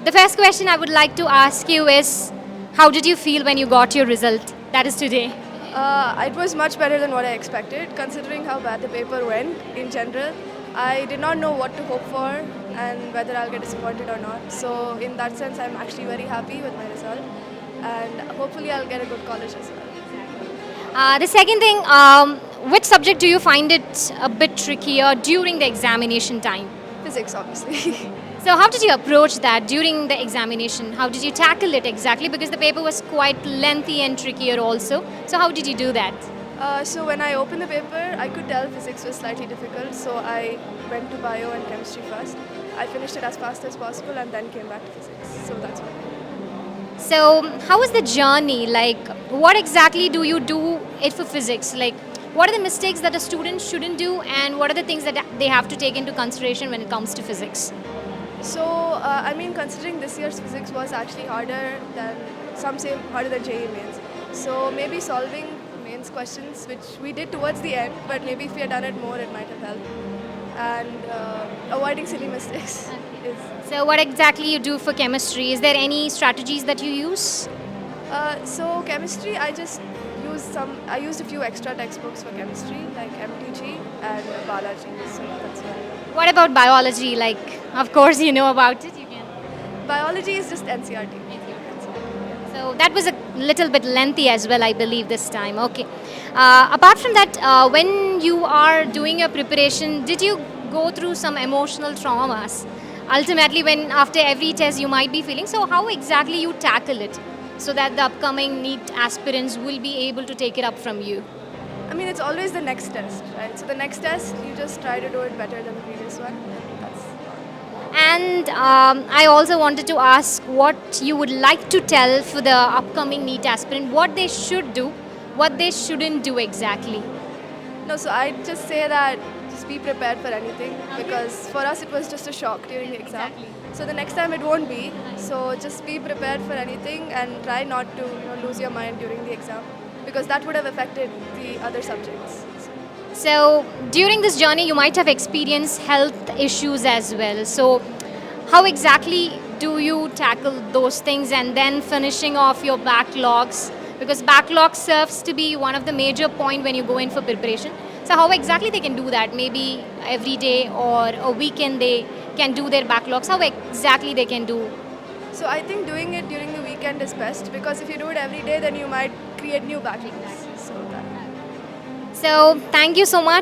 The first question I would like to ask you is, how did you feel when you got your result? That is today. It was much better than what I expected, considering how bad the paper went in general. I did not know what to hope for and whether I'll get disappointed or not. So, in that sense, I'm actually very happy with my result, and hopefully, I'll get a good college as well. The second thing, which subject do you find it a bit trickier during the examination time? Physics, obviously. So, how did you approach that during the examination? How did you tackle it exactly? Because the paper was quite lengthy and trickier also. So, how did you do that? So, when I opened the paper, I could tell physics was slightly difficult, so I went to bio and chemistry first. I finished it as fast as possible and then came back to physics. So, that's what I did. So, how was the journey? Like, what exactly do you do it for physics? Like, what are the mistakes that a student shouldn't do, and what are the things that they have to take into consideration when it comes to physics? So, considering this year's physics was actually harder than, some say harder than JEE mains. So, maybe solving mains questions, which we did towards the end, but maybe if we had done it more, it might have helped. And avoiding silly mistakes is. So, what exactly you do for chemistry? Is there any strategies that you use? So, chemistry, I used a few extra textbooks for chemistry, like MTG and biology. So, that's why. What about biology? Like, of course, you know about it. You can. Biology is just NCRT. So that was a little bit lengthy as well, I believe, this time. Okay. Apart from that, when you are doing your preparation, did you go through some emotional traumas? Ultimately, when after every test you might be feeling. So how exactly you tackle it, so that the upcoming NEET aspirants will be able to take it up from you? I mean, it's always the next test, right? So the next test, you just try to do it better than the previous one. That's And I also wanted to ask what you would like to tell for the upcoming NEET aspirant, what they should do, what they shouldn't do exactly. no. So I just say that just be prepared for anything because for us it was just a shock during the exam. So the next time it won't be. So just be prepared for anything and try not to lose your mind during the exam because that would have affected the other subjects. So during this journey, you might have experienced health issues as well. So how exactly do you tackle those things and then finishing off your backlogs? Because backlog serves to be one of the major point when you go in for preparation. So how exactly they can do that? Maybe every day or a weekend they can do their backlogs. How exactly they can do? So I think doing it during the weekend is best because if you do it every day, then you might create new backlogs. So that. So thank you so much.